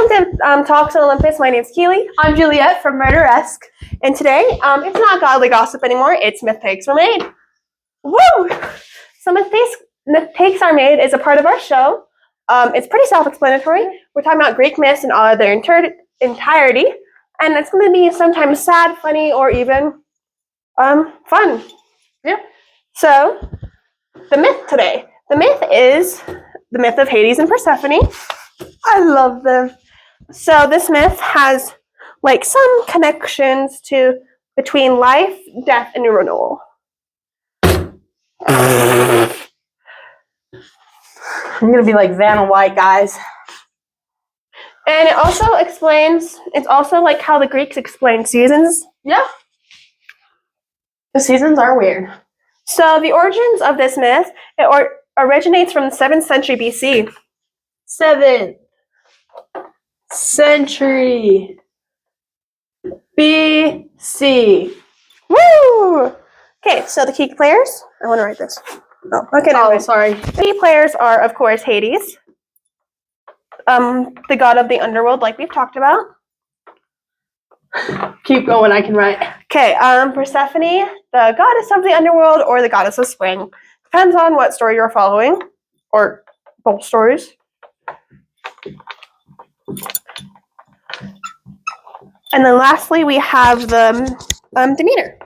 Welcome to Talks on Olympus. My name's Keely. I'm Juliet from Murderesque. And today, it's not godly gossip anymore. It's Myth Takes Are Made. Woo! So Myth Takes Are Made is a part of our show. It's pretty self-explanatory. We're talking about Greek myths in all of their entirety. And it's going to be sometimes sad, funny, or even fun. Yeah. So, the myth today. The myth is the myth of Hades and Persephone. I love them. So this myth has like some connections between life, death, and renewal. I'm gonna be like Vanna White, guys. And it's also like how the Greeks explain seasons. Yeah. The seasons are weird. So the origins of this myth, originates from the 7th century BC. 7th century BC. Woo! Okay, so the key players. I want to write this. Sorry. The key players are, of course, Hades, the god of the underworld, like we've talked about. Keep going, I can write. Okay, Persephone, the goddess of the underworld, or the goddess of spring. Depends on what story you're following, or both stories. And then lastly, we have the Demeter.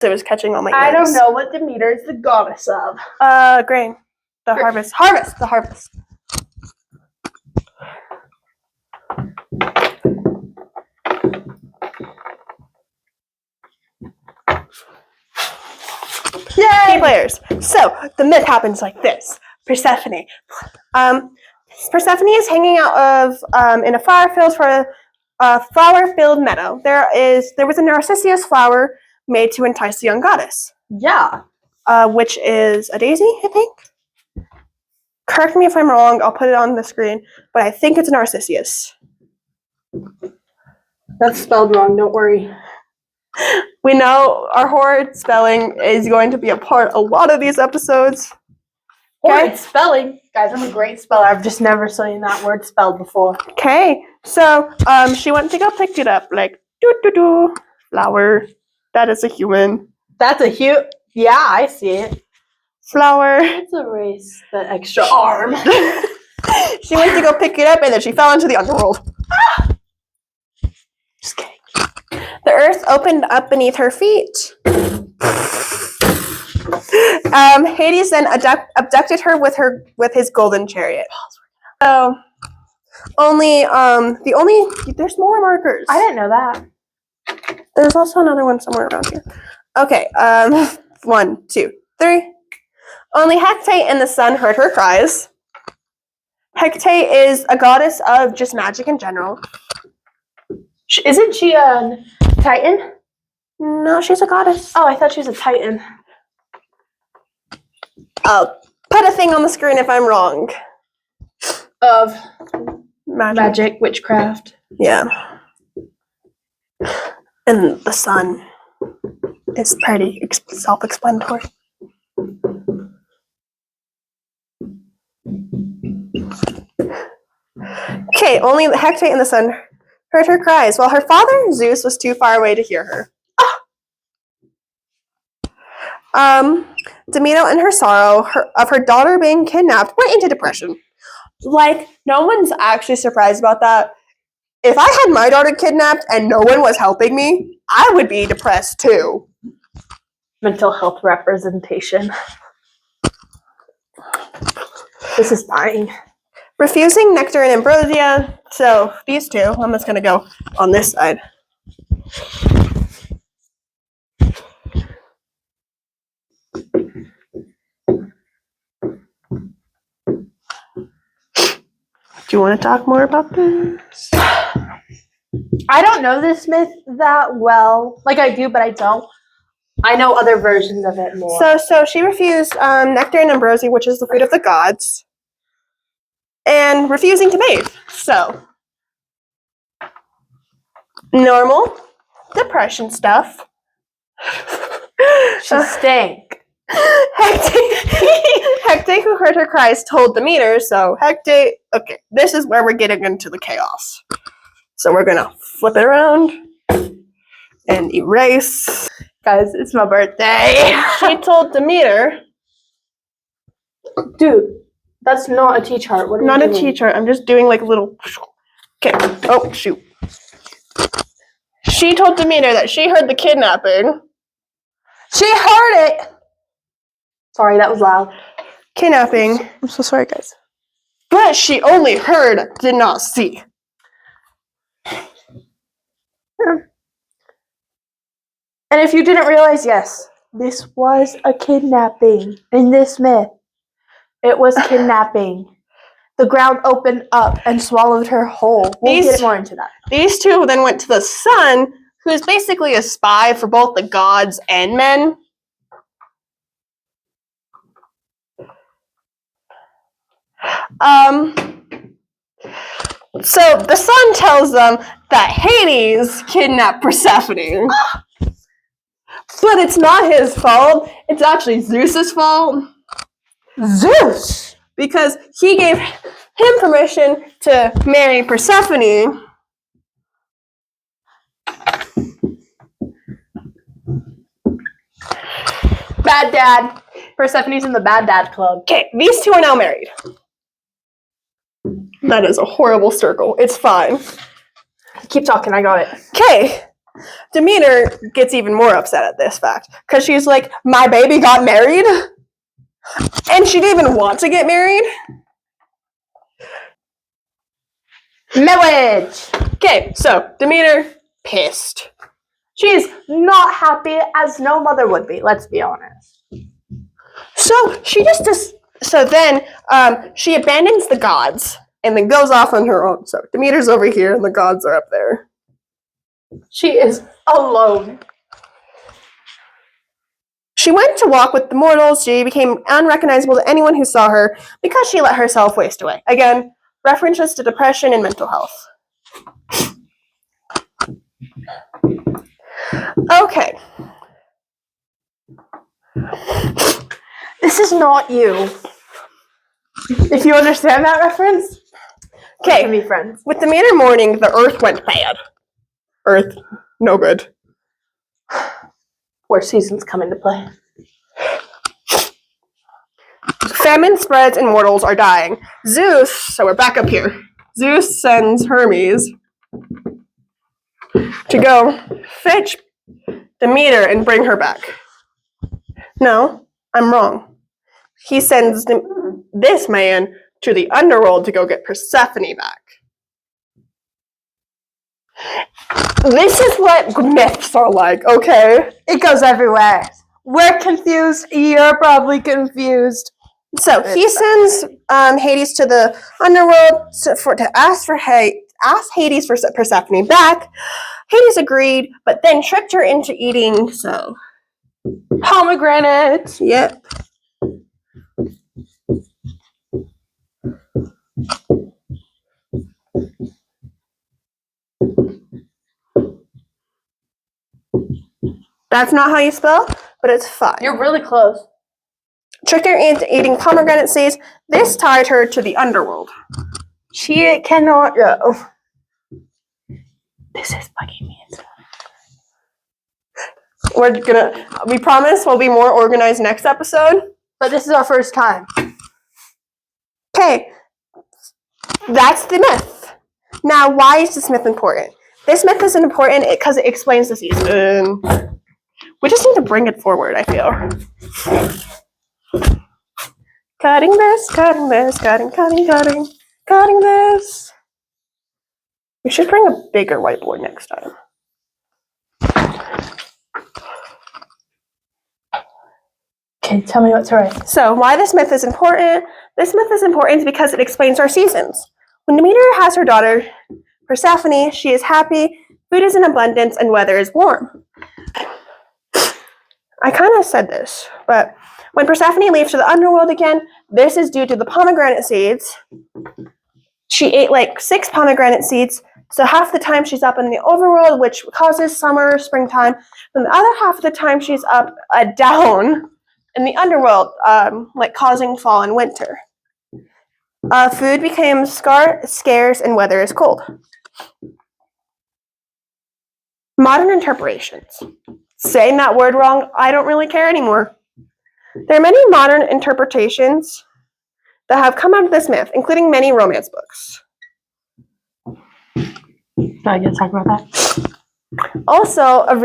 It was catching all my ears. I don't know what Demeter is the goddess of. Grain. The harvest. The harvest. Yay! Key players. So the myth happens like this. Persephone. Persephone is hanging out in a flower-filled meadow. There was a narcissus flower made to entice the young goddess. Yeah. Which is a daisy, I think. Correct me if I'm wrong. I'll put it on the screen, but I think it's a narcissus. That's spelled wrong. Don't worry. We know our horrid spelling is going to be a part of a lot of these episodes. Horrid spelling. Guys, I'm a great speller. I've just never seen that word spelled before. Okay, so she went to go pick it up, like, flower. That is a human. That's a huge... Yeah, I see it. Flower. Let's erase the extra arm. She went to go pick it up, and then she fell into the underworld. Just kidding. The earth opened up beneath her feet. Hades then abducted her with his golden chariot. So, there's more markers. I didn't know that. There's also another one somewhere around here. Okay, 1, 2, 3. Only Hecate and the sun heard her cries. Hecate is a goddess of just magic in general. Isn't she a titan? No, she's a goddess. Oh, I thought she was a titan. I'll put a thing on the screen if I'm wrong. Of Magic. Witchcraft. Yeah. And the sun is pretty self-explanatory. Okay, only Hecate and the sun heard her cries, while her father, Zeus, was too far away to hear her. Demeter, in her sorrow of her daughter being kidnapped, went into depression. Like, no one's actually surprised about that. If I had my daughter kidnapped and no one was helping me, I would be depressed too. Mental health representation. This is dying. Refusing nectar and ambrosia. So these two, I'm just gonna go on this side. Do you want to talk more about this? I don't know this myth that well. Like, I do, but I don't. I know other versions of it more. So she refused nectar and ambrosia, which is the fruit of the gods, and refusing to bathe. So, normal depression stuff. She stank. Hecate Hecate, who heard her cries, told Demeter. So Hecate, okay, this is where we're getting into the chaos. So we're gonna flip it around and erase. Guys, it's my birthday. She told Demeter. Dude, that's not a T-chart. What are Not you a doing? teacher. I'm just doing like a little. Okay. Oh shoot. She told Demeter that she heard the kidnapping. She heard it. Sorry, that was loud. Kidnapping. I'm so sorry, guys. But she only heard, did not see. And if you didn't realize, yes, this was a kidnapping in this myth. It was kidnapping. The ground opened up and swallowed her whole. We'll get more into that. These two then went to the sun, who is basically a spy for both the gods and men. So the sun tells them that Hades kidnapped Persephone. But it's not his fault. It's actually Zeus's fault. Zeus! Because he gave him permission to marry Persephone. Bad dad. Persephone's in the bad dad club. Okay, these two are now married. That is a horrible circle. It's fine. Keep talking, I got it. Okay. Demeter gets even more upset at this fact. Because she's like, my baby got married? And she didn't even want to get married? Marriage! Okay, so Demeter, pissed. She's not happy as no mother would be, let's be honest. So she so then she abandons the gods and then goes off on her own. So Demeter's over here and the gods are up there. She is alone. She went to walk with the mortals. She became unrecognizable to anyone who saw her because she let herself waste away. Again, references to depression and mental health. Okay. This is not you. If you understand that reference, we can be friends. With Demeter mourning, the earth went bad. Earth, no good. Where seasons come into play. Famine spreads and mortals are dying. Zeus, so we're back up here. Zeus sends Hermes to go fetch Demeter and bring her back. No, I'm wrong. He sends this man to the underworld to go get Persephone back. This is what myths are like, okay? It goes everywhere. We're confused. You're probably confused. So he sends Hades to the underworld to ask Hades for Persephone back. Hades agreed, but then tricked her into eating Pomegranate. Yep. That's not how you spell, but it's fine. You're really close. Tricked her into eating pomegranate seeds. This tied her to the underworld. She cannot go. This is bugging me. We promise we'll be more organized next episode. But this is our first time. Okay, that's the myth. Now, why is this myth important? This myth is important because it explains the season. We just need to bring it forward, I feel. Cutting this, cutting this. We should bring a bigger whiteboard next time. Okay, tell me what to write. So, why this myth is important? This myth is important because it explains our seasons. When Demeter has her daughter, Persephone, she is happy, food is in abundance, and weather is warm. I kind of said this, but when Persephone leaves to the underworld again, this is due to the pomegranate seeds. She ate like 6 pomegranate seeds, so half the time she's up in the overworld, which causes summer, springtime, then the other half of the time she's up down in the underworld, like causing fall and winter. Food became scarce and weather is cold. Modern interpretations. Saying that word wrong, I don't really care anymore. There are many modern interpretations that have come out of this myth, including many romance books. Not gonna talk about that. Also,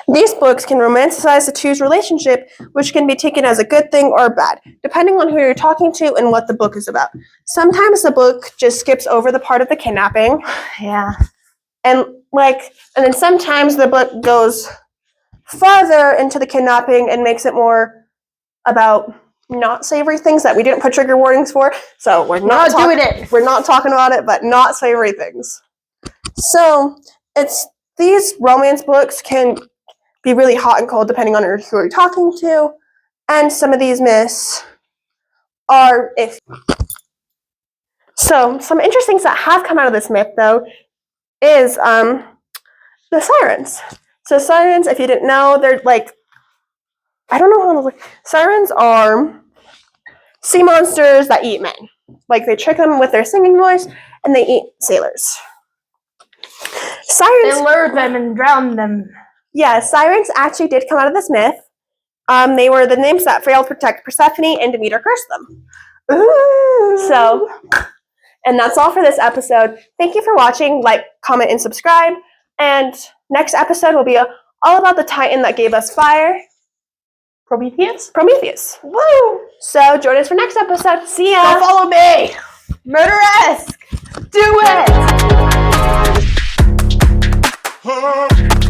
these books can romanticize the two's relationship, which can be taken as a good thing or bad, depending on who you're talking to and what the book is about. Sometimes the book just skips over the part of the kidnapping. Yeah. And then sometimes the book goes farther into the kidnapping and makes it more about not savory things that we didn't put trigger warnings for. So we're not doing it. We're not talking about it, but not savory things. So these romance books can be really hot and cold depending on who you're talking to, and some of these myths are iffy. So some interesting things that have come out of this myth, though, is the sirens. So sirens, if you didn't know, they're like, I don't know how to sirens are sea monsters that eat men. Like they trick them with their singing voice, and they eat sailors. Sirens. They lure them and drown them. Yeah, sirens actually did come out of this myth. They were the nymphs that failed to protect Persephone, and Demeter cursed them. Ooh. So, and that's all for this episode. Thank you for watching. Like, comment, and subscribe. And next episode will be all about the Titan that gave us fire. Prometheus? Prometheus. Woo! So join us for next episode. See ya. Go follow me. Murderesque. Do it.